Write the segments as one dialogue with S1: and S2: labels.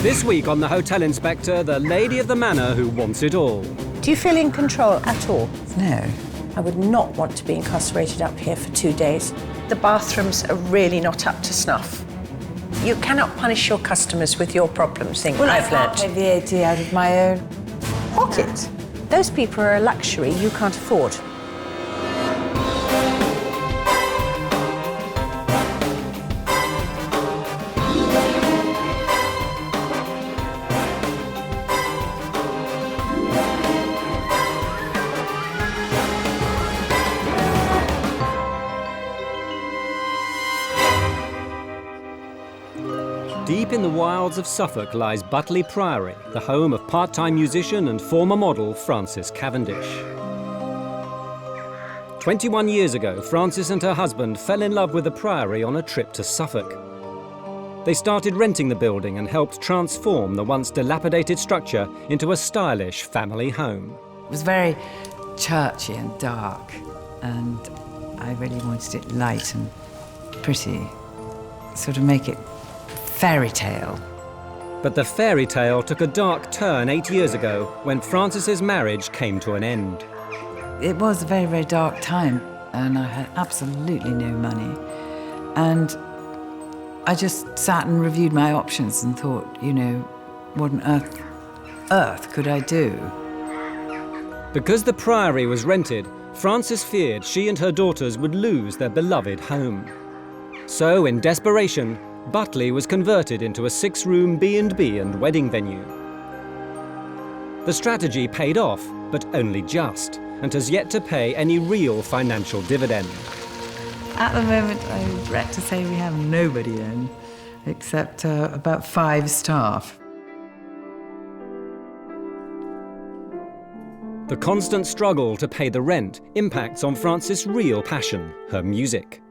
S1: This week on The Hotel Inspector, the lady of the manor who wants it all.
S2: Do you feel in control at all?
S3: No.
S2: I would not want to be incarcerated up here for 2 days. The bathrooms are really not up to snuff. You cannot punish your customers with your problems, thing I've learnt.
S3: I pay VAT out of my own
S2: pocket. Those people are a luxury you can't afford.
S1: Deep in the wilds of Suffolk lies Butley Priory, the home of part-time musician and former model Frances Cavendish. 21 years ago, Frances and her husband fell in love with the Priory on a trip to Suffolk. They started renting the building and helped transform the once dilapidated structure into a stylish family home.
S3: It was very churchy and dark, and I really wanted it light and pretty, sort of make it fairy tale.
S1: But the fairy tale took a dark turn 8 years ago when Frances's marriage came to an end.
S3: It was a very, very dark time, and I had absolutely no money. And I just sat and reviewed my options and thought, you know, what on earth could I do?
S1: Because the Priory was rented, Frances feared she and her daughters would lose their beloved home. So, in desperation, Butley was converted into a 6-room B&B and wedding venue. The strategy paid off, but only just, and has yet to pay any real financial dividend.
S3: At the moment, I regret to say we have nobody in, except about 5 staff.
S1: The constant struggle to pay the rent impacts on Frances' real passion, her music.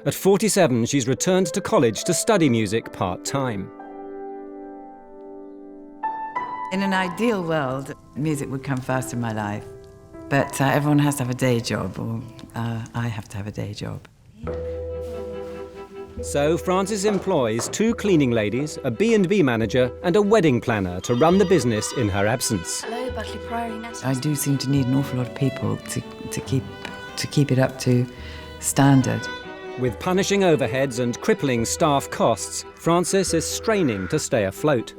S1: At 47, she's returned to college to study music part-time.
S3: In an ideal world, music would come first in my life. But everyone has to have a day job, or I have to have a day job.
S1: So Frances employs 2 cleaning ladies, a B&B manager and a wedding planner to run the business in her absence.
S4: Hello, Butley Priory.
S3: I do seem to need an awful lot of people to keep it up to standard.
S1: With punishing overheads and crippling staff costs, Frances is straining to stay afloat.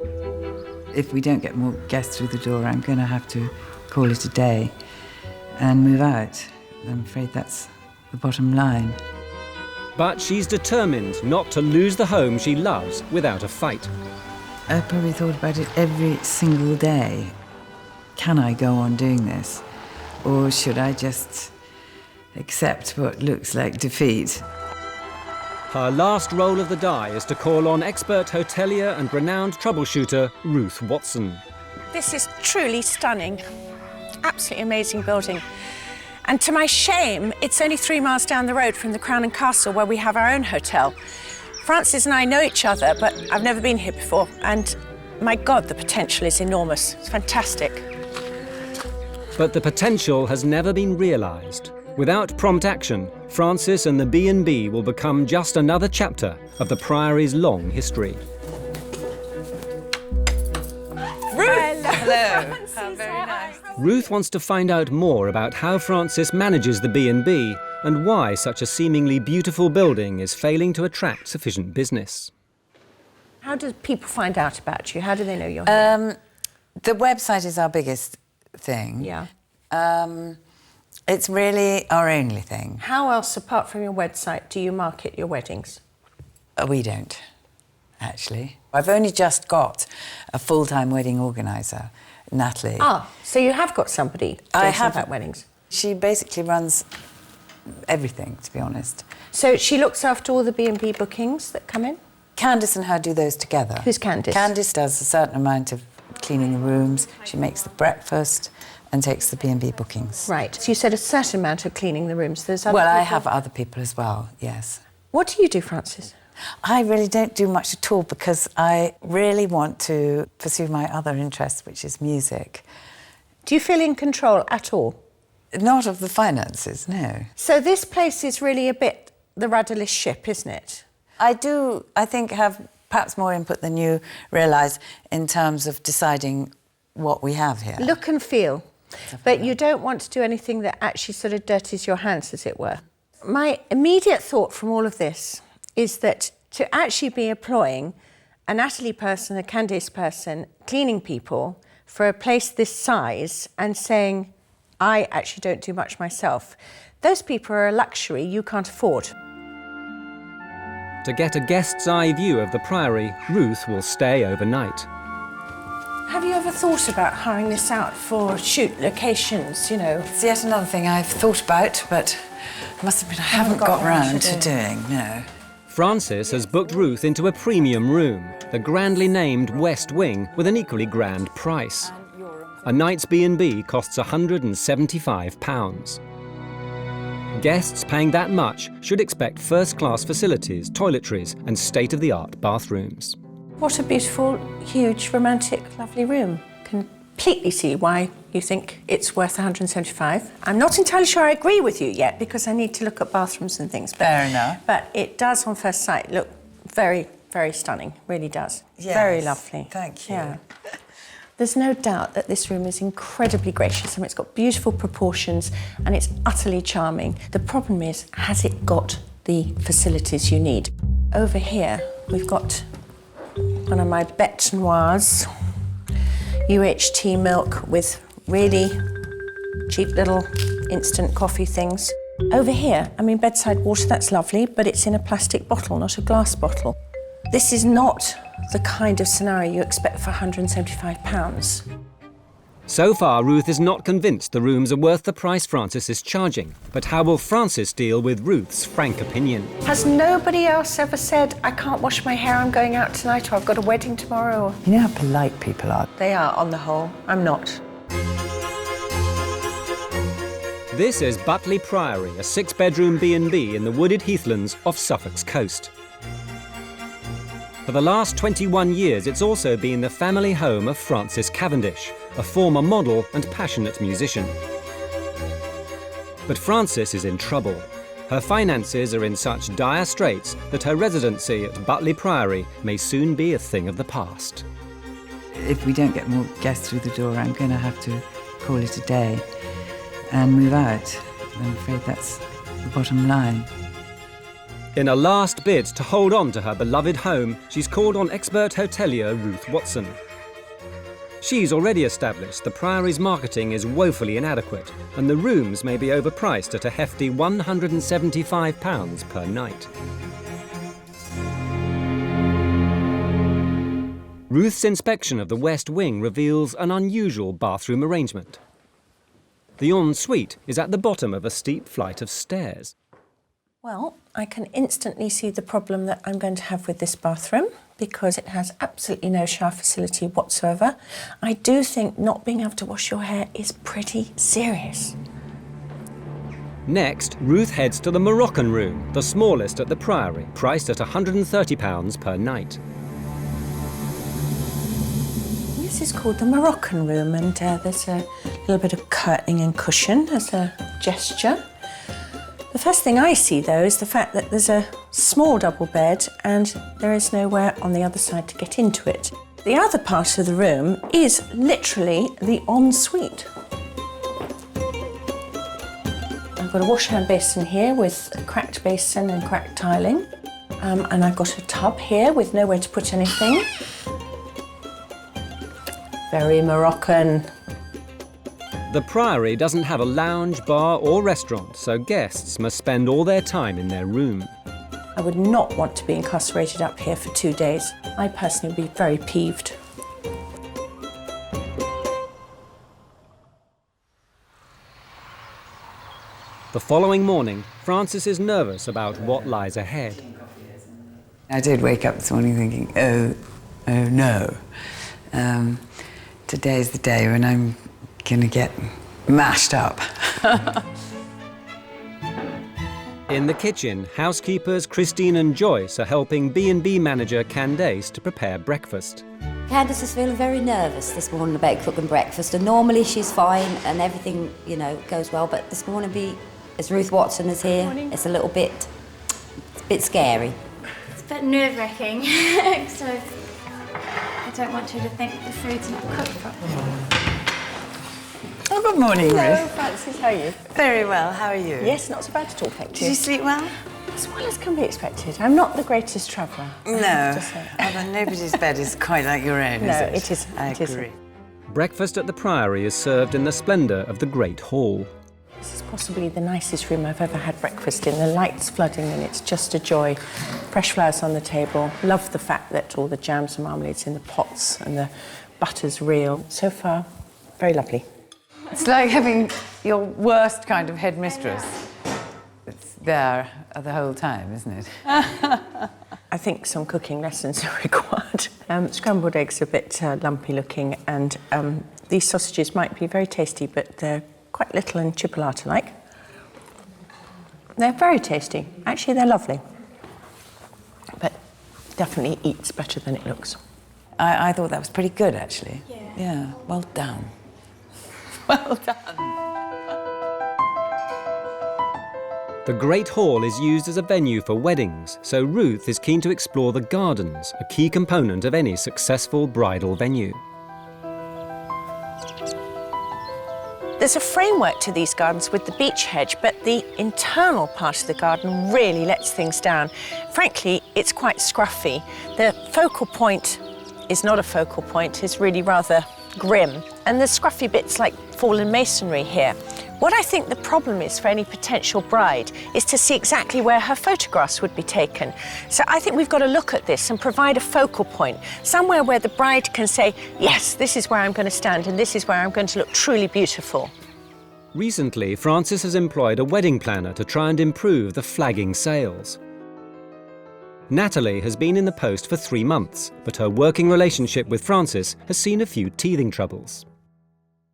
S3: If we don't get more guests through the door, I'm going to have to call it a day and move out. I'm afraid that's the bottom line.
S1: But she's determined not to lose the home she loves without a fight.
S3: I probably thought about it every single day. Can I go on doing this? Or should I just accept what looks like defeat?
S1: Her last roll of the die is to call on expert hotelier and renowned troubleshooter Ruth Watson.
S2: This is truly stunning. Absolutely amazing building. And to my shame, it's only 3 miles down the road from the Crown and Castle where we have our own hotel. Frances and I know each other, but I've never been here before. And my God, the potential is enormous. It's fantastic.
S1: But the potential has never been realised. Without prompt action, Frances and the B&B will become just another chapter of the Priory's long history.
S2: Ruth!
S3: Hello. How very nice.
S1: Ruth wants to find out more about how Frances manages the B&B and why such a seemingly beautiful building is failing to attract sufficient business.
S2: How do people find out about you? How do they know you're here?
S3: The website is our biggest thing.
S2: Yeah.
S3: It's really our only thing.
S2: How else, apart from your website, do you market your weddings?
S3: We don't, actually. I've only just got a full-time wedding organiser, Natalie.
S2: Ah, so you have got somebody doing about weddings?
S3: She basically runs everything, to be honest.
S2: So she looks after all the B&B bookings that come in?
S3: Candice and her do those together.
S2: Who's Candice?
S3: Candice does a certain amount of cleaning the rooms. She makes the breakfast and takes the B&B bookings.
S2: Right. So you said a certain amount of cleaning the rooms. There's other
S3: Well,
S2: people?
S3: I have other people as well, yes.
S2: What do you do, Frances?
S3: I really don't do much at all because I really want to pursue my other interest, which is music.
S2: Do you feel in control at all?
S3: Not of the finances, no.
S2: So this place is really a bit the rudderless ship, isn't it?
S3: I do, I think, have perhaps more input than you realise in terms of deciding what we have here.
S2: Look and feel. But you don't want to do anything that actually sort of dirties your hands, as it were. My immediate thought from all of this is that to actually be employing a Natalie person, a Candice person, cleaning people for a place this size and saying, I actually don't do much myself, those people are a luxury you can't afford.
S1: To get a guest's eye view of the Priory, Ruth will stay overnight.
S2: Have you ever thought about hiring this out for shoot locations, you know?
S3: It's yet another thing I've thought about, but I must admit I haven't got round to doing, no.
S1: Frances has booked Ruth into a premium room, the grandly named West Wing, with an equally grand price. A night's B&B costs £175. Guests paying that much should expect first-class facilities, toiletries and state-of-the-art bathrooms.
S2: What a beautiful, huge, romantic, lovely room. Completely see why you think it's worth £175. I'm not entirely sure I agree with you yet because I need to look at bathrooms and things.
S3: Fair enough.
S2: But it does, on first sight, look very, very stunning. Really does.
S3: Yes,
S2: very lovely.
S3: Thank you.
S2: Yeah. There's no doubt that this room is incredibly gracious. I mean, it's got beautiful proportions and it's utterly charming. The problem is, has it got the facilities you need? Over here, we've got one of my bête noirs, UHT milk with really cheap little instant coffee things. Over here, I mean, bedside water, that's lovely, but it's in a plastic bottle, not a glass bottle. This is not the kind of scenario you expect for £175.
S1: So far, Ruth is not convinced the rooms are worth the price Frances is charging. But how will Frances deal with Ruth's frank opinion?
S2: Has nobody else ever said, I can't wash my hair, I'm going out tonight, or I've got a wedding tomorrow?
S3: You know how polite people are.
S2: They are, on the whole. I'm not.
S1: This is Butley Priory, a 6-bedroom B&B in the wooded heathlands off Suffolk's coast. For the last 21 years, it's also been the family home of Frances Cavendish, a former model and passionate musician. But Frances is in trouble. Her finances are in such dire straits that her residency at Butley Priory may soon be a thing of the past.
S3: If we don't get more guests through the door, I'm going to have to call it a day and move out. I'm afraid that's the bottom line.
S1: In a last bid to hold on to her beloved home, she's called on expert hotelier Ruth Watson. She's already established the Priory's marketing is woefully inadequate, and the rooms may be overpriced at a hefty £175 per night. Ruth's inspection of the West Wing reveals an unusual bathroom arrangement. The ensuite is at the bottom of a steep flight of stairs.
S2: Well, I can instantly see the problem that I'm going to have with this bathroom because it has absolutely no shower facility whatsoever. I do think not being able to wash your hair is pretty serious.
S1: Next, Ruth heads to the Moroccan room, the smallest at the Priory, priced at £130 per night.
S2: This is called the Moroccan room, and there's a little bit of curtaining and cushion as a gesture. The first thing I see, though, is the fact that there's a small double bed and there is nowhere on the other side to get into it. The other part of the room is literally the ensuite. I've got a wash-hand basin here with a cracked basin and cracked tiling. And I've got a tub here with nowhere to put anything. Very Moroccan.
S1: The Priory doesn't have a lounge, bar or restaurant, so guests must spend all their time in their room.
S2: I would not want to be incarcerated up here for 2 days. I personally would be very peeved.
S1: The following morning, Frances is nervous about what lies ahead.
S3: I did wake up this morning thinking, oh no. Today's the day when I'm going to get mashed up.
S1: In the kitchen, housekeepers Christine and Joyce are helping B&B manager Candace to prepare breakfast.
S4: Candace is feeling very nervous this morning about cooking breakfast, and normally she's fine and everything, goes well, but this morning, as Ruth Watson is here, it's a bit scary.
S5: bit nerve-wracking, so I don't want you to think the food's not cooked properly.
S3: Oh, good morning,
S2: Hello,
S3: Ruth.
S2: Frances, how are you?
S3: Very well, how are you?
S2: Yes, not so bad at all, thank you.
S3: Did you sleep well?
S2: As well as can be expected. I'm not the greatest traveller.
S3: No. Although nobody's bed is quite like your own,
S2: No,
S3: is it?
S2: it isn't.
S3: I
S2: It
S3: agree.
S2: isn't.
S1: Breakfast at the Priory is served in the splendour of the Great Hall.
S2: This is possibly the nicest room I've ever had breakfast in. The light's flooding and it's just a joy. Fresh flowers on the table. Love the fact that all the jams and marmalades in the pots and the butter's real. So far, very lovely.
S3: It's like having your worst kind of headmistress. It's there the whole time, isn't it?
S2: I think some cooking lessons are required. Scrambled eggs are a bit lumpy looking, and these sausages might be very tasty, but they're quite little and chipolata-like. They're very tasty. Actually, they're lovely. But definitely eats better than it looks.
S3: I thought that was pretty good, actually.
S5: Yeah.
S3: Yeah, well done. Well done.
S1: The Great Hall is used as a venue for weddings, so Ruth is keen to explore the gardens, a key component of any successful bridal venue.
S2: There's a framework to these gardens with the beech hedge, but the internal part of the garden really lets things down. Frankly, it's quite scruffy. The focal point is not a focal point, it's really rather grim. And there's scruffy bits like fallen masonry here. What I think the problem is for any potential bride is to see exactly where her photographs would be taken. So I think we've got to look at this and provide a focal point, somewhere where the bride can say, yes, this is where I'm going to stand and this is where I'm going to look truly beautiful.
S1: Recently, Frances has employed a wedding planner to try and improve the flagging sales. Natalie has been in the post for 3 months, but her working relationship with Frances has seen a few teething troubles.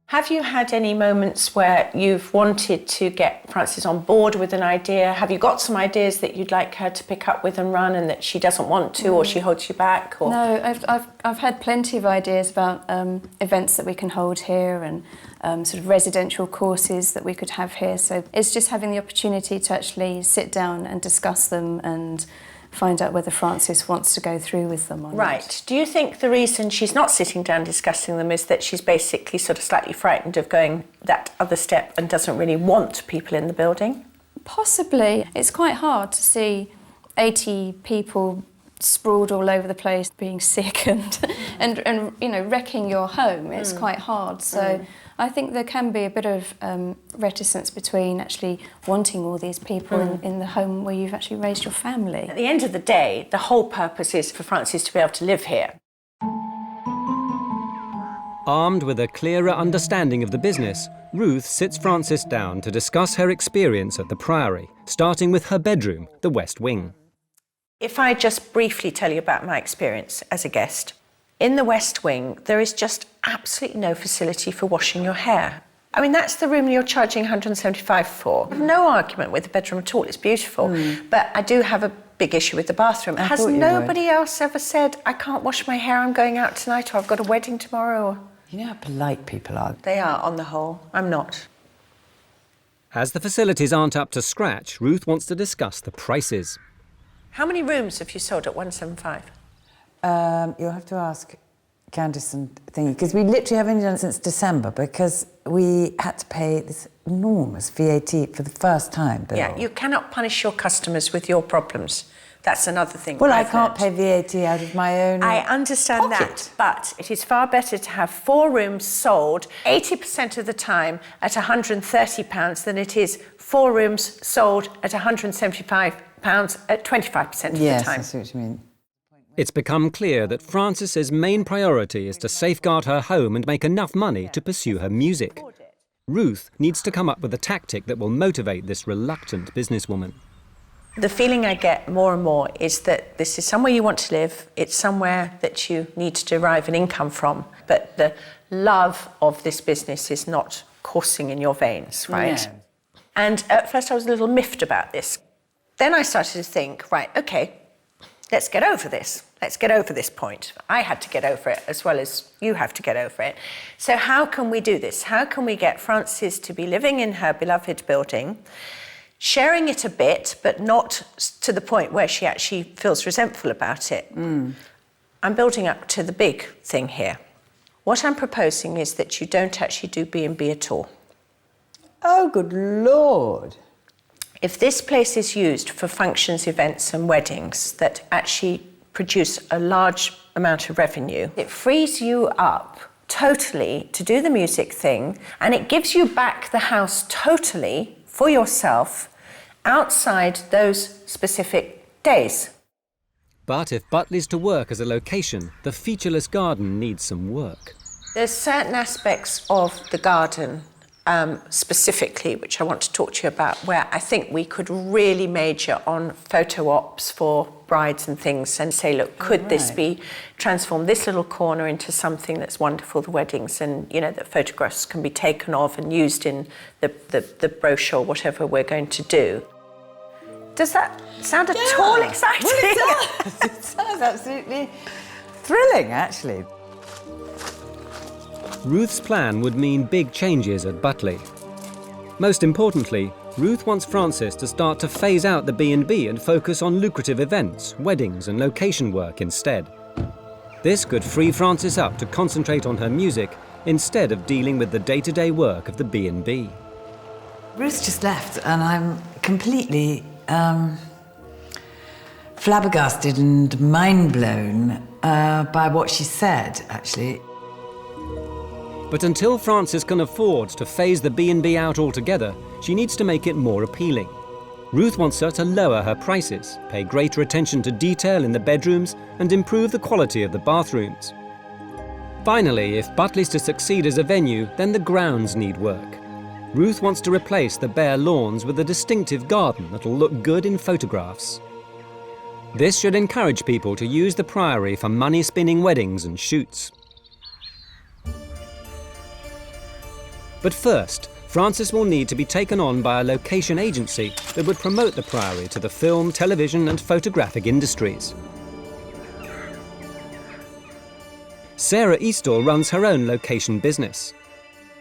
S2: Have you had any moments where you've wanted to get Frances on board with an idea? Have you got some ideas that you'd like her to pick up with and run and that she doesn't want to, or she holds you back? Or...
S5: No, I've had plenty of ideas about events that we can hold here and sort of residential courses that we could have here. So it's just having the opportunity to actually sit down and discuss them and find out whether Frances wants to go through with them or not.
S2: Right. Do you think the reason she's not sitting down discussing them is that she's basically sort of slightly frightened of going that other step and doesn't really want people in the building?
S5: Possibly. It's quite hard to see 80 people sprawled all over the place, being sick and you know, wrecking your home. It's quite hard. So I think there can be a bit of reticence between actually wanting all these people in the home where you've actually raised your family.
S2: At the end of the day, the whole purpose is for Frances to be able to live here.
S1: Armed with a clearer understanding of the business, Ruth sits Frances down to discuss her experience at the Priory, starting with her bedroom, the West Wing.
S2: If I just briefly tell you about my experience as a guest, in the West Wing, there is just absolutely no facility for washing your hair. I mean, that's the room you're charging $175 for. No argument with the bedroom at all, it's beautiful. But I do have a big issue with the bathroom. Has nobody else ever said, I can't wash my hair, I'm going out tonight, or I've got a wedding tomorrow? Or...
S3: You know how polite people are.
S2: They are, on the whole. I'm not.
S1: As the facilities aren't up to scratch, Ruth wants to discuss the prices.
S2: How many rooms have you sold at 175?
S3: You'll have to ask Candice and Thingy, because we literally haven't done it since December because we had to pay this enormous VAT for the first time bill.
S2: Yeah, you cannot punish your customers with your problems. That's another thing.
S3: Well, I can't pay VAT out of my own
S2: I understand
S3: pocket.
S2: that, but it is far better to have 4 rooms sold 80% of the time at £130 than it is 4 rooms sold at £175 at 25% of the
S3: Yes,
S2: time.
S3: I see what you mean.
S1: It's become clear that Frances's main priority is to safeguard her home and make enough money to pursue her music. Ruth needs to come up with a tactic that will motivate this reluctant businesswoman.
S2: The feeling I get more and more is that this is somewhere you want to live, it's somewhere that you need to derive an income from, but the love of this business is not coursing in your veins, right?
S3: No.
S2: And at first I was a little miffed about this. Then I started to think, right, okay, let's get over this. Let's get over this point. I had to get over it as well as you have to get over it. So how can we do this? How can we get Frances to be living in her beloved building? sharing it a bit, but not to the point where she actually feels resentful about it. I'm building up to the big thing here. What I'm proposing is that you don't actually do B&B at all.
S3: Oh, good Lord.
S2: If this place is used for functions, events and weddings that actually produce a large amount of revenue, it frees you up totally to do the music thing, and it gives you back the house totally for yourself outside those specific days.
S1: But if Butley's to work as a location, the featureless garden needs some work.
S2: There's certain aspects of the garden specifically, which I want to talk to you about, where I think we could really major on photo ops for brides and things and say, look, could this be transformed, this little corner, into something that's wonderful, the weddings, and, you know, that photographs can be taken of and used in the brochure, whatever we're going to do. Does that sound at all exciting?
S3: Well, it does. It sounds absolutely thrilling, actually.
S1: Ruth's plan would mean big changes at Butley. Most importantly, Ruth wants Francis to start to phase out the B&B and focus on lucrative events, weddings and location work instead. This could free Francis up to concentrate on her music instead of dealing with the day-to-day work of the B&B.
S3: Ruth just left, and I'm completely flabbergasted and mind-blown by what she said, actually.
S1: But until Francis can afford to phase the B&B out altogether, she needs to make it more appealing. Ruth wants her to lower her prices, pay greater attention to detail in the bedrooms, and improve the quality of the bathrooms. Finally, if Butley's to succeed as a venue, then the grounds need work. Ruth wants to replace the bare lawns with a distinctive garden that'll look good in photographs. This should encourage people to use the Priory for money-spinning weddings and shoots. But first, Francis will need to be taken on by a location agency that would promote the Priory to the film, television and photographic industries. Sarah Eastall runs her own location business.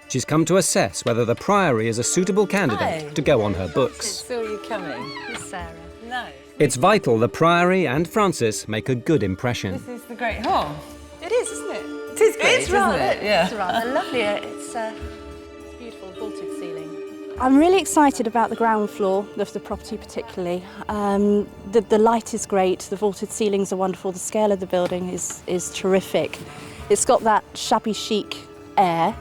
S1: She's come to assess whether the Priory is a suitable candidate to go on her books.
S6: Saw you coming. It's Sarah. No.
S1: It's vital the Priory and Francis make a good impression.
S6: This is the Great Hall. It is, isn't it?
S3: It is great,
S6: It's rather,
S3: isn't it? Yeah.
S6: It's rather lovely. It's beautiful vaulted ceiling.
S7: I'm really excited about the ground floor of the property particularly. The light is great, the vaulted ceilings are wonderful, the scale of the building is terrific. It's got that shabby chic air.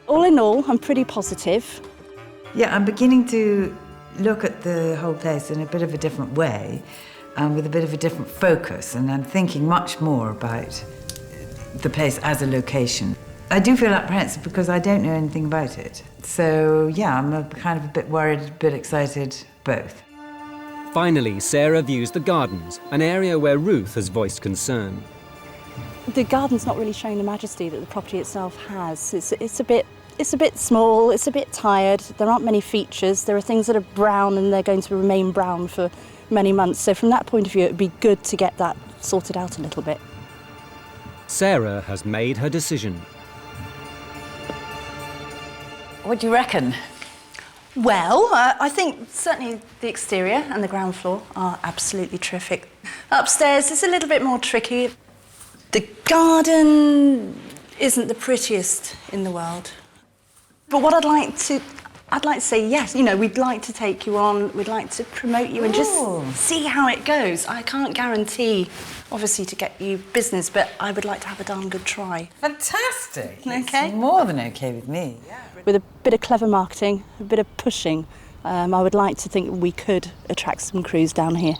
S7: All in all, I'm pretty positive.
S3: Yeah, I'm beginning to look at the whole place in a bit of a different way, with a bit of a different focus, and I'm thinking much more about the place as a location. I do feel apprehensive because I don't know anything about it. So, yeah, I'm kind of a bit worried, a bit excited, both.
S1: Finally, Sarah views the gardens, an area where Ruth has voiced concern.
S7: The garden's not really showing the majesty that the property itself has. It's a bit small, it's a bit tired, there aren't many features, there are things that are brown and they're going to remain brown for many months. So from that point of view, it would be good to get that sorted out a little bit.
S1: Sarah has made her decision.
S3: What do you reckon?
S7: Well, I think certainly the exterior and the ground floor are absolutely terrific. Upstairs is a little bit more tricky. The garden isn't the prettiest in the world. But what I'd like to say yes, you know, we'd like to take you on, we'd like to promote you and just see how it goes. I can't guarantee, obviously, to get you business, but I would like to have a darn good try.
S3: Fantastic.
S7: Okay.
S3: It's more than okay with me. Yeah.
S7: With a bit of clever marketing, a bit of pushing, I would like to think we could attract some crews down here.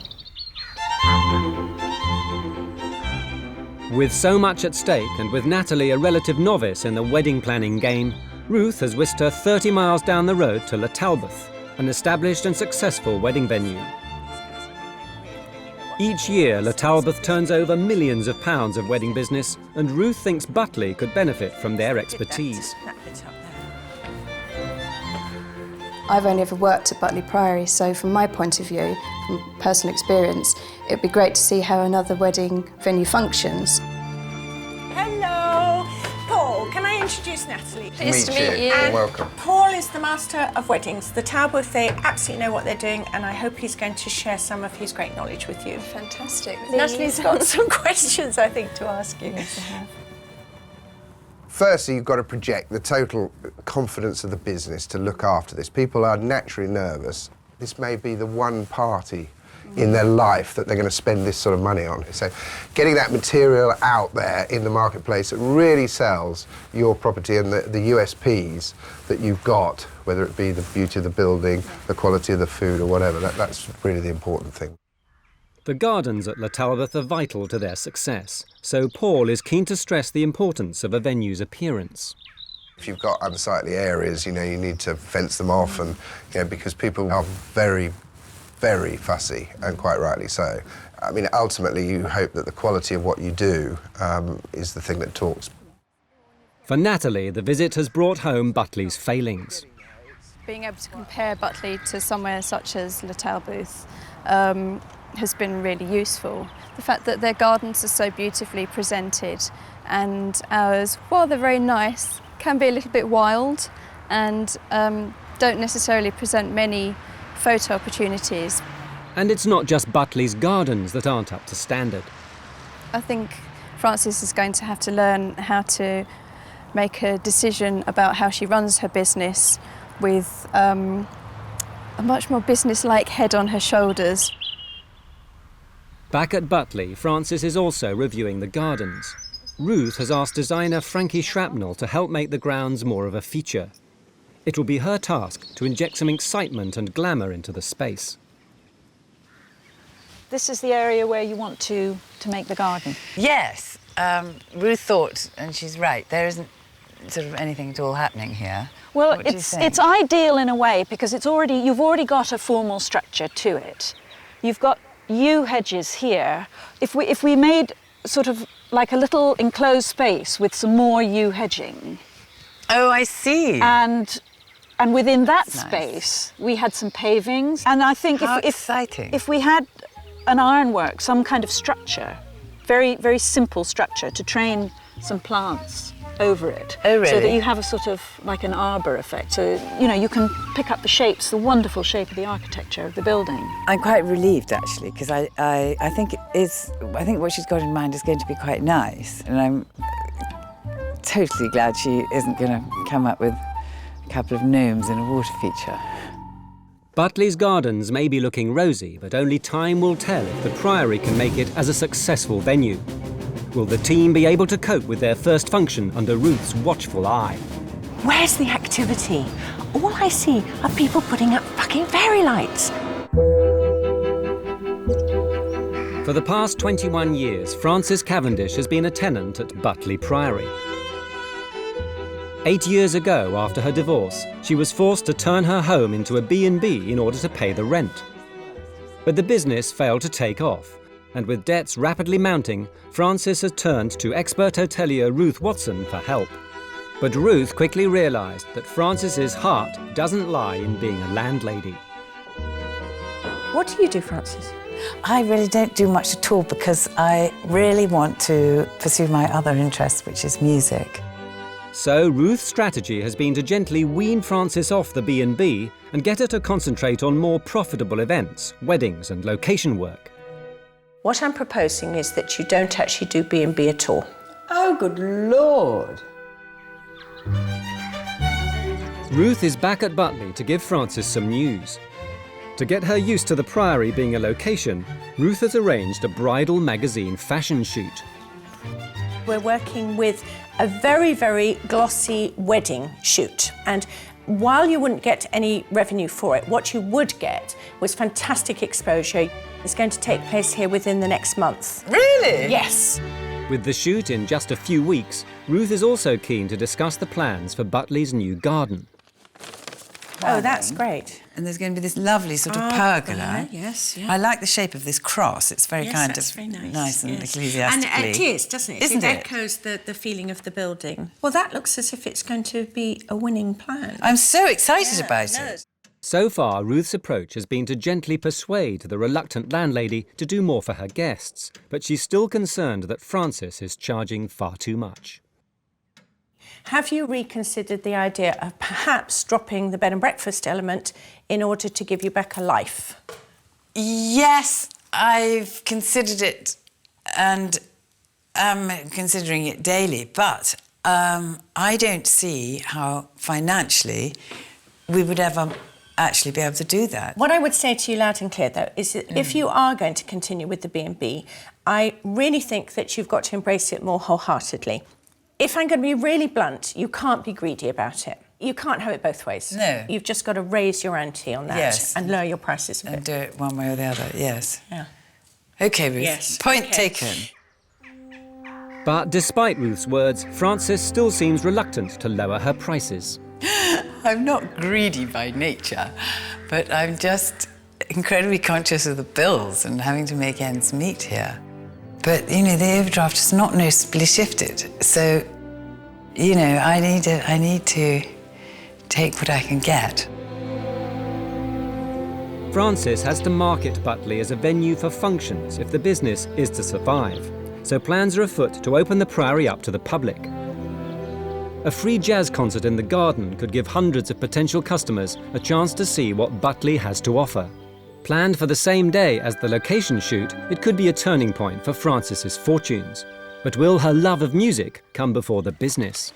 S1: With so much at stake and with Natalie a relative novice in the wedding planning game, Ruth has whisked her 30 miles down the road to Le Talbot, an established and successful wedding venue. Each year, Le Talbot turns over millions of pounds of wedding business, and Ruth thinks Butley could benefit from their expertise.
S5: I've only ever worked at Butley Priory, so from my point of view, from personal experience, it'd be great to see how another wedding venue functions.
S2: Hello. Paul, can I introduce Natalie.
S5: Pleased to meet you.
S2: And
S8: Welcome.
S2: Paul is the master of weddings. The Talbot, they absolutely know what they're doing, and I hope he's going to share some of his great knowledge with you.
S5: Fantastic.
S2: Natalie's got some questions, I think, to ask you.
S5: Yes, I have.
S8: Firstly, you've got to project the total confidence of the business to look after this. People are naturally nervous. This may be the one party in their life that they're going to spend this sort of money on. So getting that material out there in the marketplace that really sells your property and the USPs that you've got, whether it be the beauty of the building, the quality of the food or whatever, that's really the important thing.
S1: The gardens at Le Talbot are vital to their success, so Paul is keen to stress the importance of a venue's appearance.
S8: If you've got unsightly areas, you need to fence them off, and because people are very, very fussy, and quite rightly so. I mean, ultimately, you hope that the quality of what you do is the thing that talks.
S1: For Natalie, the visit has brought home Butley's failings.
S5: Being able to compare Butley to somewhere such as Le Talbot has been really useful. The fact that their gardens are so beautifully presented, and ours, while they're very nice, can be a little bit wild and don't necessarily present many photo opportunities.
S1: And it's not just Butley's gardens that aren't up to standard.
S5: I think Frances is going to have to learn how to make a decision about how she runs her business with a much more business-like head on her shoulders.
S1: Back at Butley, Frances is also reviewing the gardens. Ruth has asked designer Frankie Shrapnel to help make the grounds more of a feature. It will be her task to inject some excitement and glamour into the space.
S9: This is the area where you want to make the garden.
S3: Yes, Ruth thought, and she's right, there isn't sort of anything at all happening here.
S9: Well,
S3: What do you think?
S9: it's ideal in a way because you've already got a formal structure to it. You've got yew hedges here. If we made sort of like a little enclosed space with some more yew hedging.
S3: Oh, I see.
S9: And within that
S3: That's nice.
S9: space, we had some pavings. And I think
S3: How exciting.
S9: if we had an ironwork, some kind of structure, very, very simple structure to train some plants over it.
S3: Oh, really?
S9: So that you have a sort of like an arbor effect. So, you can pick up the shapes, the wonderful shape of the architecture of the building.
S3: I'm quite relieved, actually, because I think I think what she's got in mind is going to be quite nice, and I'm totally glad she isn't going to come up with a couple of gnomes in a water feature.
S1: Butley's gardens may be looking rosy, but only time will tell if the Priory can make it as a successful venue. Will the team be able to cope with their first function under Ruth's watchful eye?
S2: Where's the activity? All I see are people putting up fucking fairy lights.
S1: For the past 21 years, Frances Cavendish has been a tenant at Butley Priory. 8 years ago, after her divorce, she was forced to turn her home into a B&B in order to pay the rent. But the business failed to take off, and with debts rapidly mounting, Frances has turned to expert hotelier Ruth Watson for help. But Ruth quickly realised that Frances's heart doesn't lie in being a landlady.
S2: What do you do, Frances?
S3: I really don't do much at all because I really want to pursue my other interest, which is music.
S1: So Ruth's strategy has been to gently wean Frances off the B&B and get her to concentrate on more profitable events, weddings and location work.
S2: What I'm proposing is that you don't actually do B&B at all.
S3: Oh, good Lord.
S1: Ruth is back at Butley to give Frances some news. To get her used to the Priory being a location, Ruth has arranged a bridal magazine fashion shoot.
S2: We're working with a very, very glossy wedding shoot. And while you wouldn't get any revenue for it, what you would get was fantastic exposure. It's going to take place here within the next month.
S3: Really?
S2: Yes.
S1: With the shoot in just a few weeks, Ruth is also keen to discuss the plans for Butley's new garden.
S2: Oh, that's great.
S3: And there's going to be this lovely sort of pergola.
S2: Yes,
S3: I like the shape of this cross. It's very kind of
S2: very
S3: nice and
S2: yes.
S3: ecclesiastically.
S2: And it is, doesn't it?
S3: Isn't
S2: it?
S3: it?
S2: Echoes the feeling of the building. Well, that looks as if it's going to be a winning plan.
S3: I'm so excited about it.
S1: So far, Ruth's approach has been to gently persuade the reluctant landlady to do more for her guests, but she's still concerned that Frances is charging far too much.
S2: Have you reconsidered the idea of perhaps dropping the bed and breakfast element in order to give you back a life?
S3: Yes, I've considered it and am considering it daily, but I don't see how financially we would ever actually be able to do that.
S2: What I would say to you loud and clear, though, is that if you are going to continue with the B&B, I really think that you've got to embrace it more wholeheartedly. If I'm going to be really blunt, you can't be greedy about it. You can't have it both ways.
S3: No.
S2: You've just got to raise your ante on that
S3: Yes.
S2: and lower your prices a bit.
S3: And do it one way or the other, yes.
S2: Yeah.
S3: OK, Ruth.
S2: Yes,
S3: Point
S2: okay.
S3: taken.
S1: But despite Ruth's words, Frances still seems reluctant to lower her prices.
S3: I'm not greedy by nature, but I'm just incredibly conscious of the bills and having to make ends meet here. But, you know, the overdraft is not noticeably shifted. So, you know, I need to take what I can get.
S1: Frances has to market Butley as a venue for functions if the business is to survive. So plans are afoot to open the Priory up to the public. A free jazz concert in the garden could give hundreds of potential customers a chance to see what Butley has to offer. Planned for the same day as the location shoot, it could be a turning point for Frances's fortunes. But will her love of music come before the business?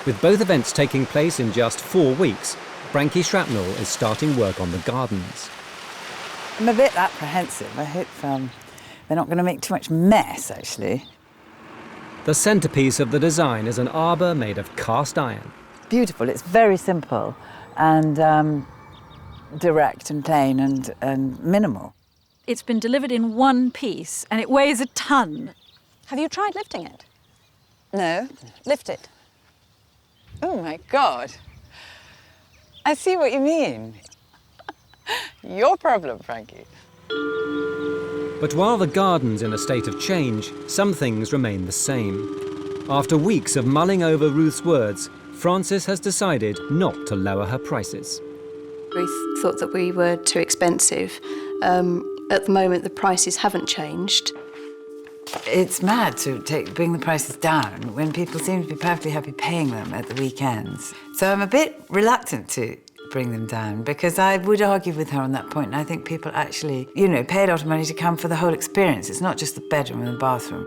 S1: With both events taking place in just 4 weeks, Branky Shrapnel is starting work on the gardens.
S3: I'm a bit apprehensive. I hope they're not going to make too much mess, actually.
S1: The centrepiece of the design is an arbour made of cast iron.
S3: Beautiful. It's very simple and direct and plain and minimal.
S9: It's been delivered in one piece and it weighs a ton.
S6: Have you tried lifting it?
S3: No.
S6: Lift it.
S3: Oh, my God. I see what you mean. Your problem, Frankie.
S1: But while the garden's in a state of change, some things remain the same. After weeks of mulling over Ruth's words, Frances has decided not to lower her prices.
S5: Ruth thought that we were too expensive. At the moment, the prices haven't changed.
S3: It's mad to bring the prices down when people seem to be perfectly happy paying them at the weekends. So I'm a bit reluctant to bring them down because I would argue with her on that point. And I think people actually, you know, pay a lot of money to come for the whole experience. It's not just the bedroom and the bathroom.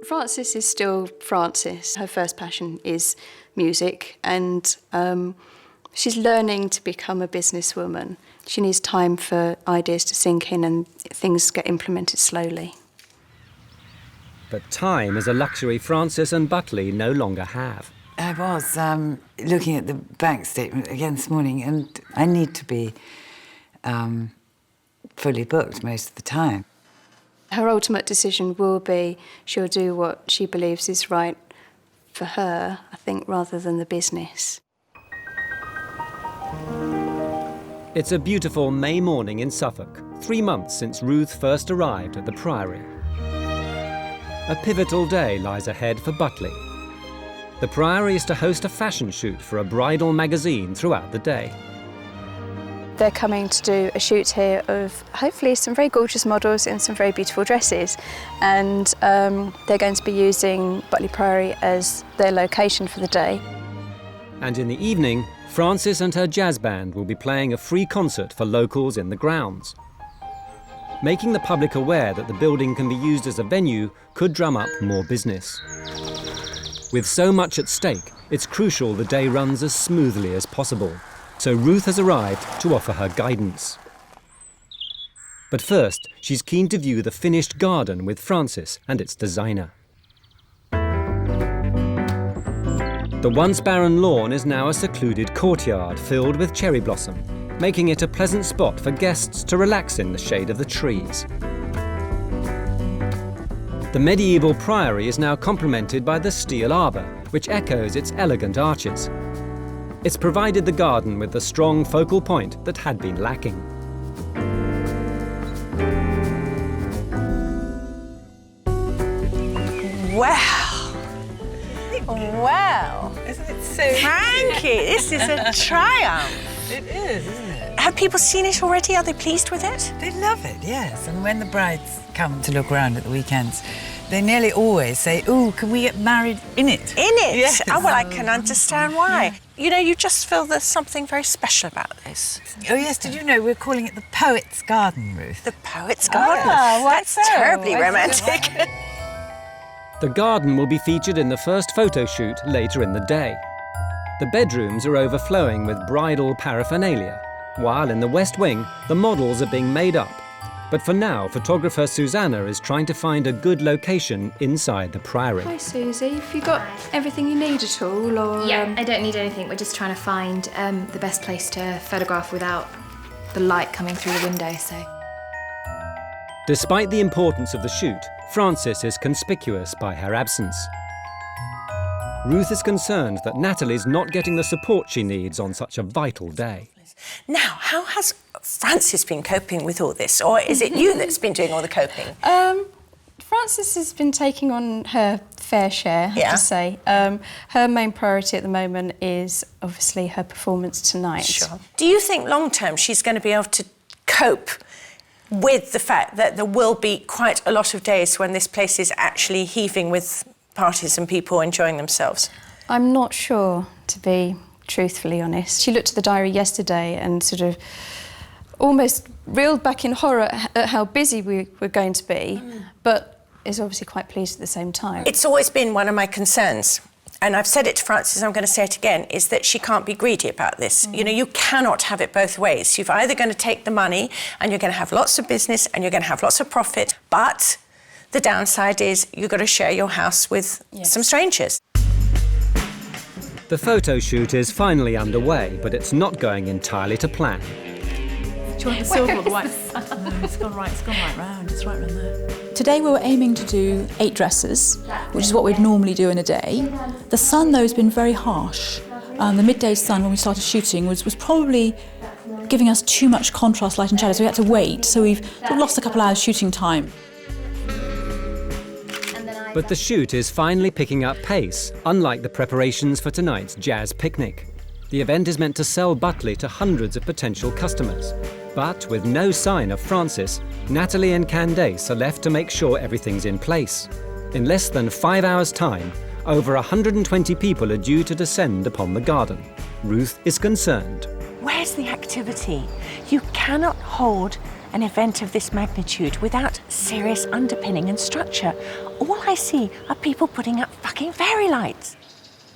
S5: Frances is still Frances. Her first passion is music, and she's learning to become a businesswoman. She needs time for ideas to sink in and things get implemented slowly.
S1: But time is a luxury Frances and Butley no longer have.
S3: I was looking at the bank statement again this morning, and I need to be fully booked most of the time.
S5: Her ultimate decision will be she'll do what she believes is right for her, I think, rather than the business.
S1: It's a beautiful May morning in Suffolk, 3 months since Ruth first arrived at the Priory. A pivotal day lies ahead for Butley. The Priory is to host a fashion shoot for a bridal magazine throughout the day.
S5: They're coming to do a shoot here of hopefully some very gorgeous models in some very beautiful dresses, and they're going to be using Butley Priory as their location for the day.
S1: And in the evening, Frances and her jazz band will be playing a free concert for locals in the grounds. Making the public aware that the building can be used as a venue could drum up more business. With so much at stake, it's crucial the day runs as smoothly as possible. So Ruth has arrived to offer her guidance. But first, she's keen to view the finished garden with Frances and its designer. The once barren lawn is now a secluded courtyard filled with cherry blossom, making it a pleasant spot for guests to relax in the shade of the trees. The medieval priory is now complemented by the steel arbour, which echoes its elegant arches. It's provided the garden with the strong focal point that had been lacking.
S2: Wow. Wow.
S3: Isn't it so
S2: Frankie, this is a triumph.
S3: It is, isn't it?
S2: Have people seen it already? Are they pleased with it?
S3: They love it, yes. And when the brides come to look around at the weekends, They nearly always say, "Ooh, can we get married in it?"
S2: In it?
S3: Yes.
S2: Oh, well, I can understand why. You know, you just feel there's something very special about this.
S3: Oh, yes, did you know we're calling it the Poet's Garden, Ruth?
S2: The Poet's Garden.
S5: why
S2: That's
S5: so?
S2: terribly
S5: I
S2: romantic.
S1: The garden will be featured in the first photo shoot later in the day. The bedrooms are overflowing with bridal paraphernalia, while in the West Wing, the models are being made up. But for now, photographer Susanna is trying to find a good location inside the Priory.
S5: Hi, Susie. Have you got everything you need at all, or...?
S10: Yeah, I don't need anything. We're just trying to find the best place to photograph without the light coming through the window, so...
S1: Despite the importance of the shoot, Frances is conspicuous by her absence. Ruth is concerned that Natalie's not getting the support she needs on such a vital day.
S2: Now, how has Frances been coping with all this? Or is it you that's been doing all the coping?
S5: Frances has been taking on her fair share, I have to say. Her main priority at the moment is obviously her performance tonight.
S2: Sure. Do you think long-term she's going to be able to cope with the fact that there will be quite a lot of days when this place is actually heaving with parties and people enjoying themselves?
S5: I'm not sure, to be truthfully honest. She looked at the diary yesterday and sort of almost reeled back in horror at how busy we were going to be, but is obviously quite pleased at the same time.
S2: It's always been one of my concerns, and I've said it to Frances, I'm going to say it again, is that she can't be greedy about this. You know, you cannot have it both ways. You're either going to take the money and you're going to have lots of business and you're going to have lots of profit, but the downside is you've got to share your house with some strangers.
S1: The photo shoot is finally underway, but it's not going entirely to plan.
S6: Do you want the silver or the white? No, it's gone right round. It's right round there.
S11: Today we were aiming to do 8 dresses, which is what we'd normally do in a day. The sun, though, has been very harsh. The midday sun, when we started shooting, was probably giving us too much contrast, light and shadow, so we had to wait. So we've sort of lost a couple hours shooting time.
S1: But the shoot is finally picking up pace, unlike the preparations for tonight's jazz picnic. The event is meant to sell Butley to hundreds of potential customers. But with no sign of Frances, Natalie and Candace are left to make sure everything's in place. In less than 5 hours' time, over 120 people are due to descend upon the garden. Ruth is concerned.
S2: Where's the activity? You cannot hold an event of this magnitude without serious underpinning and structure. All I see are people putting up fucking fairy lights.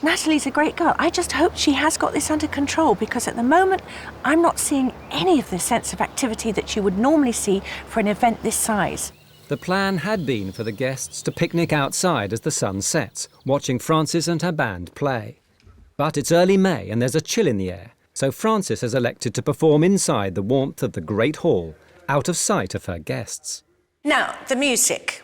S2: Natalie's a great girl. I just hope she has got this under control, because at the moment I'm not seeing any of the sense of activity that you would normally see for an event this size.
S1: The plan had been for the guests to picnic outside as the sun sets, watching Frances and her band play. But it's early May and there's a chill in the air, so Frances has elected to perform inside the warmth of the Great Hall, out of sight of her guests.
S2: Now, the music.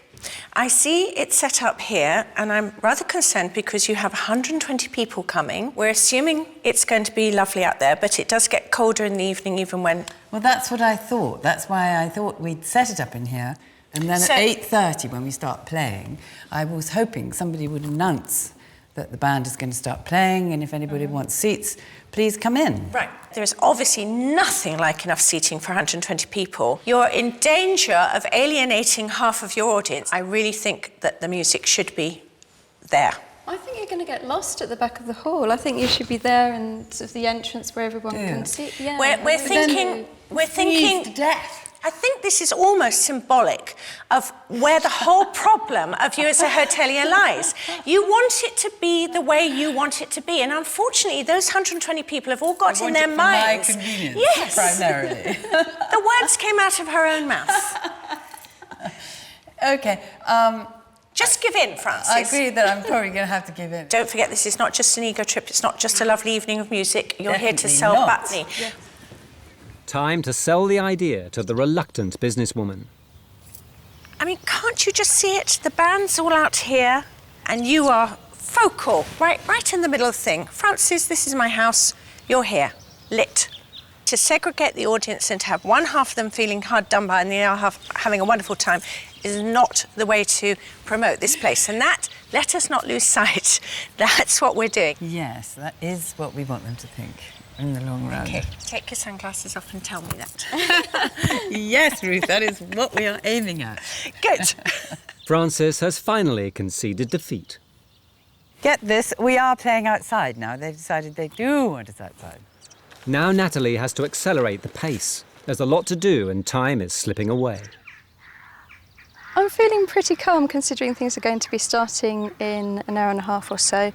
S2: I see it's set up here, and I'm rather concerned because you have 120 people coming. We're assuming it's going to be lovely out there, but it does get colder in the evening even when...
S3: Well, that's what I thought. That's why I thought we'd set it up in here. And then at 8:30, when we start playing, I was hoping somebody would announce that the band is going to start playing, and if anybody wants seats, please come in.
S2: Right. There's obviously nothing like enough seating for 120 people. You're in danger of alienating half of your audience. I really think that the music should be there.
S5: I think you're going to get lost at the back of the hall. I think you should be there and sort of the entrance where everyone can sit. Yeah.
S2: We're thinking...
S3: To death.
S2: I think this is almost symbolic of where the whole problem of you as a hotelier lies. You want it to be the way you want it to be, and unfortunately, those 120 people have all got in their minds.
S3: For my convenience,
S2: yes,
S3: primarily.
S2: The words came out of her own mouth.
S3: Okay.
S2: Just give in, Frances.
S3: I agree that I'm probably going to have to give in.
S2: Don't forget, this is not just an ego trip. It's not just a lovely evening of music. You're here to
S3: Definitely
S2: sell
S3: not.
S2: Butley.
S3: Yeah.
S1: Time to sell the idea to the reluctant businesswoman.
S2: I mean, can't you just see it? The band's all out here, and you are focal, right in the middle of the thing. Frances, this is my house. You're here, lit. To segregate the audience and to have one half of them feeling hard done by and the other half having a wonderful time is not the way to promote this place. And that, let us not lose sight. That's what we're doing.
S3: Yes, that is what we want them to think in the long run.
S2: Okay, take your sunglasses off and tell me that.
S3: Yes, Ruth, that is what we are aiming at.
S2: Good.
S1: Frances has finally conceded defeat.
S3: Get this, we are playing outside now. They've decided they do want us outside.
S1: Now Natalie has to accelerate the pace. There's a lot to do and time is slipping away.
S5: I'm feeling pretty calm considering things are going to be starting in an hour and a half or so.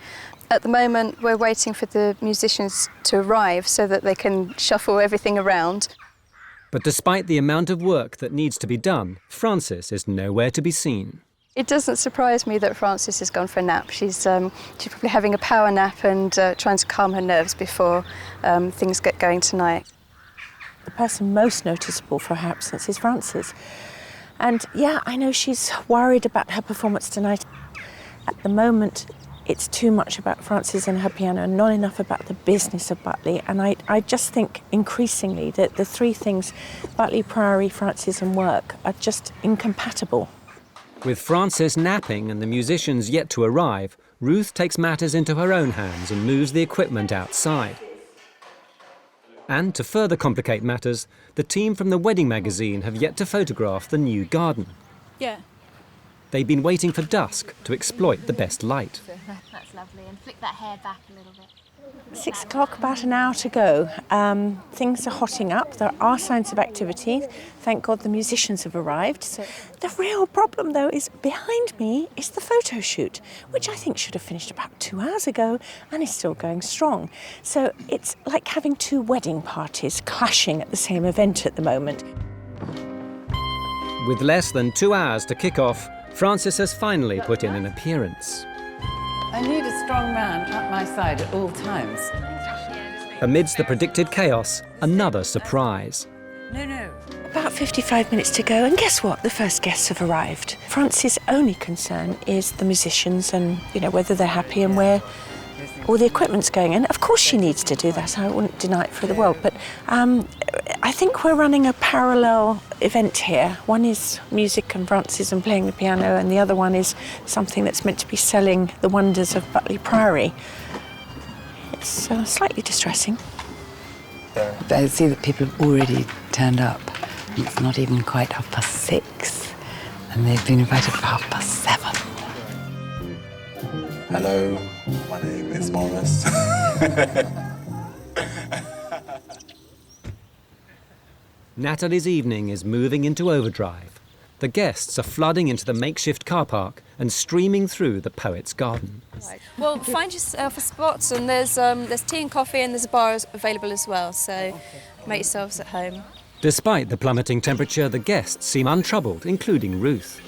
S5: At the moment, we're waiting for the musicians to arrive so that they can shuffle everything around.
S1: But despite the amount of work that needs to be done, Frances is nowhere to be seen.
S5: It doesn't surprise me that Frances has gone for a nap. She's probably having a power nap and trying to calm her nerves before things get going tonight.
S2: The person most noticeable for her absence is Frances. And yeah, I know she's worried about her performance tonight. At the moment, it's too much about Frances and her piano and not enough about the business of Butley. And I just think increasingly that the three things, Butley, Priory, Frances and work, are just incompatible.
S1: With Frances napping and the musicians yet to arrive, Ruth takes matters into her own hands and moves the equipment outside. And to further complicate matters, the team from the wedding magazine have yet to photograph the new garden.
S11: Yeah.
S1: They've been waiting for dusk to exploit the best light.
S10: That's lovely. And flick that hair back a little bit.
S2: 6 o'clock, about an hour to go. Things are hotting up. There are signs of activity. Thank God the musicians have arrived. So the real problem, though, is behind me is the photo shoot, which I think should have finished about 2 hours ago and is still going strong. So it's like having 2 wedding parties clashing at the same event at the moment.
S1: With less than 2 hours to kick off, Frances has finally put in an appearance.
S3: I need a strong man at my side at all times.
S1: Amidst the predicted chaos, another surprise.
S2: No. About 55 minutes to go, and guess what? The first guests have arrived. Frances' only concern is the musicians and, whether they're happy and where all the equipment's going. And of course she needs to do that, I wouldn't deny it for the world. But I think we're running a parallel event here. One is music and Frances and playing the piano, and the other one is something that's meant to be selling the wonders of Butley Priory. It's slightly distressing.
S3: But I see that people have already turned up. It's not even quite 6:30, and they've been invited for 7:30.
S12: Hello, my name is Morris.
S1: Natalie's evening is moving into overdrive. The guests are flooding into the makeshift car park and streaming through the poet's garden.
S5: Well, find yourself a spot, and there's tea and coffee, and there's a bar available as well, so make yourselves at home.
S1: Despite the plummeting temperature, the guests seem untroubled, including Ruth.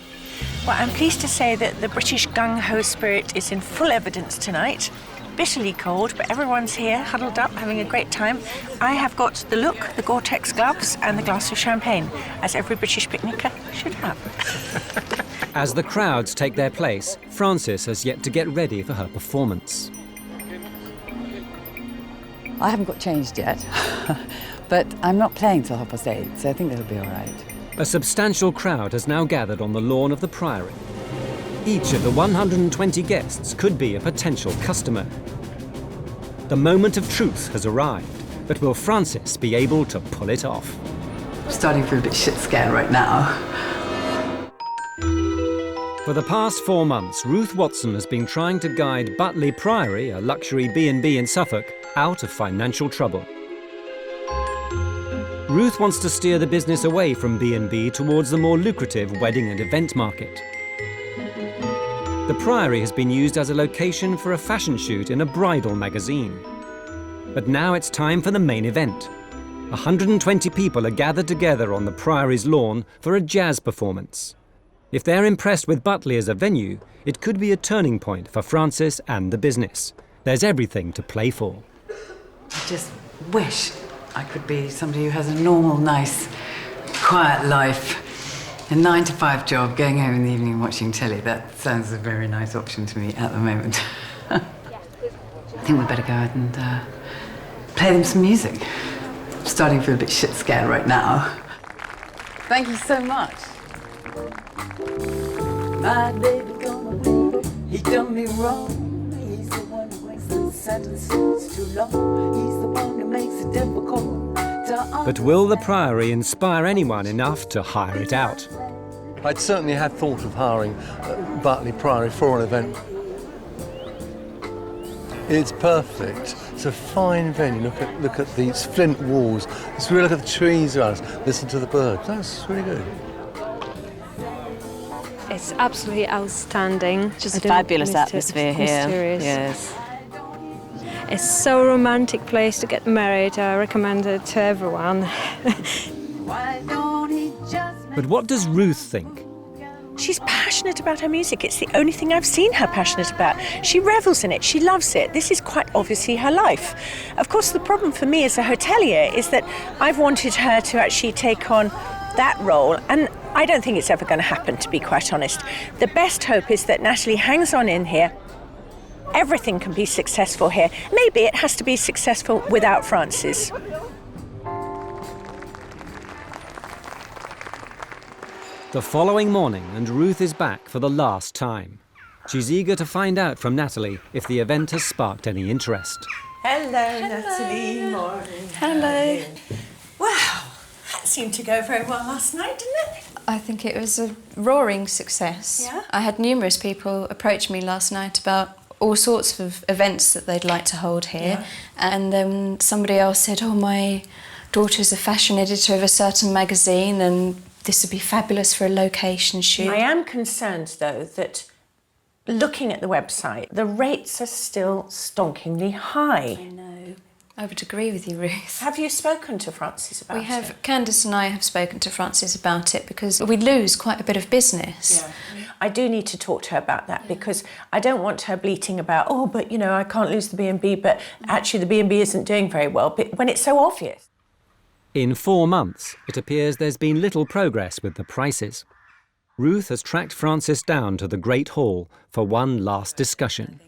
S2: Well, I'm pleased to say that the British gung-ho spirit is in full evidence tonight. Bitterly cold, but everyone's here, huddled up, having a great time. I have got the look, the Gore-Tex gloves, and the glass of champagne, as every British picnicker should have.
S1: As the crowds take their place, Frances has yet to get ready for her performance.
S3: I haven't got changed yet, but I'm not playing till 8:30, so I think that'll be all right.
S1: A substantial crowd has now gathered on the lawn of the Priory. Each of the 120 guests could be a potential customer. The moment of truth has arrived, but will Frances be able to pull it off?
S3: I'm starting to feel a bit shit scared right now.
S1: For the past 4 months, Ruth Watson has been trying to guide Butley Priory, a luxury B&B in Suffolk, out of financial trouble. Ruth wants to steer the business away from B&B towards the more lucrative wedding and event market. The Priory has been used as a location for a fashion shoot in a bridal magazine. But now it's time for the main event. 120 people are gathered together on the Priory's lawn for a jazz performance. If they're impressed with Butley as a venue, it could be a turning point for Frances and the business. There's everything to play for.
S3: I just wish I could be somebody who has a normal, nice, quiet life. A 9-to-5 job, going home in the evening watching telly. That sounds a very nice option to me at the moment. I think we'd better go out and play them some music. I'm starting to feel a bit shit scared right now. Thank you so much. My baby gone away, he done me wrong. He's the one who makes the sentences too long. He's the one who makes it difficult.
S1: But will the Priory inspire anyone enough to hire it out?
S13: I'd certainly had thought of hiring Butley Priory for an event. It's perfect. It's a fine venue. Look at these flint walls. Just really look at the trees around us. Listen to the birds. That's really good.
S14: It's absolutely outstanding.
S15: Just a fabulous atmosphere here. Yes.
S14: It's so romantic place to get married. I recommend it to everyone.
S1: But what does Ruth think?
S2: She's passionate about her music. It's the only thing I've seen her passionate about. She revels in it. She loves it. This is quite obviously her life. Of course, the problem for me as a hotelier is that I've wanted her to actually take on that role, and I don't think it's ever going to happen, to be quite honest. The best hope is that Natalie hangs on in here. Everything can be successful here. Maybe it has to be successful without Frances.
S1: The following morning, and Ruth is back for the last time. She's eager to find out from Natalie if the event has sparked any interest.
S2: Hello, Natalie. Morning.
S5: Hello.
S2: Wow, that seemed to go very well last night, didn't it?
S5: I think it was a roaring success.
S2: Yeah?
S5: I had numerous people approach me last night about all sorts of events that they'd like to hold here.
S2: Yeah.
S5: And then somebody else said, oh, my daughter's a fashion editor of a certain magazine and this would be fabulous for a location shoot.
S2: I am concerned, though, that looking at the website, the rates are still stonkingly high.
S5: I know. I would agree with you, Ruth.
S2: Have you spoken to Frances about it?
S5: Candice and I have spoken to Frances about it because we lose quite a bit of business.
S2: Yeah. I do need to talk to her about that because I don't want her bleating about, oh, but, you know, I can't lose the B&B, but actually the B&B isn't doing very well, but when it's so obvious.
S1: In 4 months, it appears there's been little progress with the prices. Ruth has tracked Frances down to the Great Hall for one last discussion.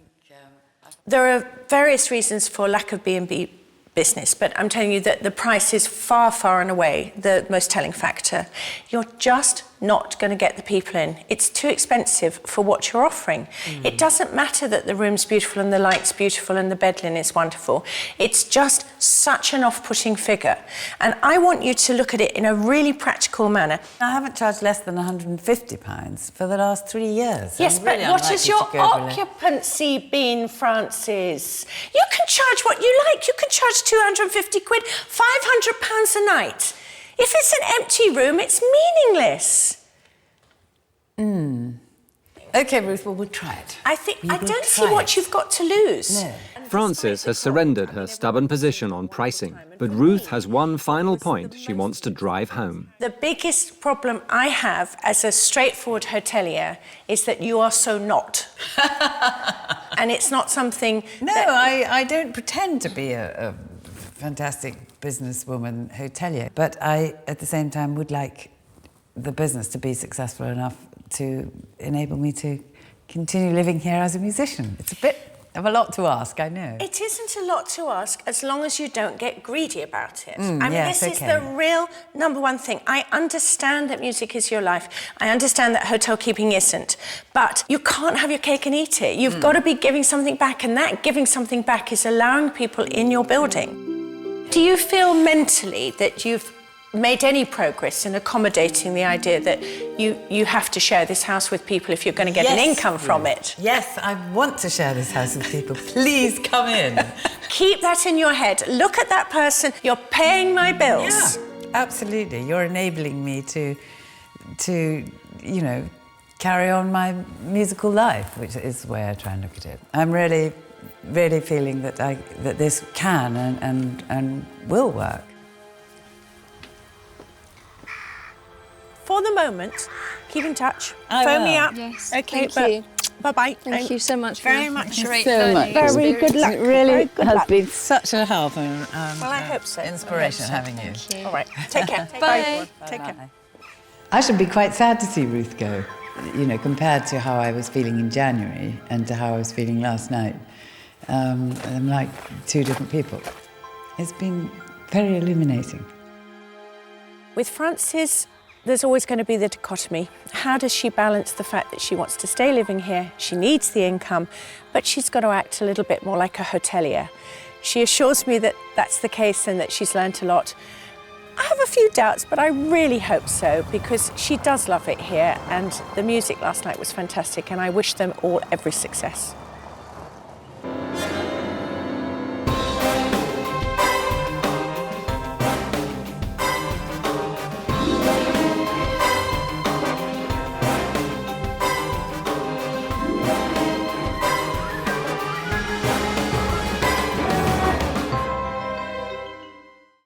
S2: There are various reasons for lack of B&B business, but I'm telling you that the price is far, far and away the most telling factor. You're just not going to get the people in. It's too expensive for what you're offering. It doesn't matter that the room's beautiful and the light's beautiful and the bed linen is wonderful. It's just such an off-putting figure. And I want you to look at it in a really practical manner.
S3: I haven't charged less than £150 for the last 3 years.
S2: Yes, but what has your occupancy been, Frances? You can charge what you like. You can charge 250 quid, £500 a night. If it's an empty room, it's meaningless.
S3: OK, Ruth, well, we'll try it.
S2: I don't see what you've got to lose.
S3: No.
S1: Frances has surrendered her stubborn position on pricing, but Ruth has one final point she wants to drive home.
S2: The biggest problem I have as a straightforward hotelier is that you are so not. And it's not something
S3: No, I don't pretend to be a fantastic businesswoman hotelier, but I, at the same time, would like the business to be successful enough to enable me to continue living here as a musician. It's a bit of a lot to ask, I know.
S2: It isn't a lot to ask as long as you don't get greedy about it.
S3: Yes,
S2: this is the real number one thing. I understand that music is your life. I understand that hotel keeping isn't. But you can't have your cake and eat it. You've got to be giving something back, and that giving something back is allowing people in your building. Do you feel mentally that you've made any progress in accommodating the idea that you have to share this house with people if you're going to get an income from it?
S3: Yes, I want to share this house with people. Please come in.
S2: Keep that in your head. Look at that person. You're paying my bills.
S3: Yeah, absolutely. You're enabling me to you know, carry on my musical life, which is the way I try and look at it. I'm really feeling that this can and will work.
S2: For the moment, keep in touch.
S3: I
S2: Phone
S3: will.
S2: me up.
S14: Yes,
S2: Okay,
S14: thank you.
S2: Bye-bye.
S14: Thank you so much.
S2: Very much.
S14: Great
S3: so much.
S2: Very good luck.
S3: It really
S2: Very good
S3: has
S2: luck.
S3: been such a help and
S2: Well, I hope so.
S3: inspiration having you.
S14: Thank you.
S2: All right. Take care.
S5: Bye.
S2: Take care.
S3: I should be quite sad to see Ruth go, you know, compared to how I was feeling in January and to how I was feeling last night. I'm like two different people. It's been very illuminating.
S2: With Frances, there's always going to be the dichotomy. How does she balance the fact that she wants to stay living here, she needs the income, but she's got to act a little bit more like a hotelier? She assures me that that's the case and that she's learnt a lot. I have a few doubts, but I really hope so, because she does love it here, and the music last night was fantastic, and I wish them all every success.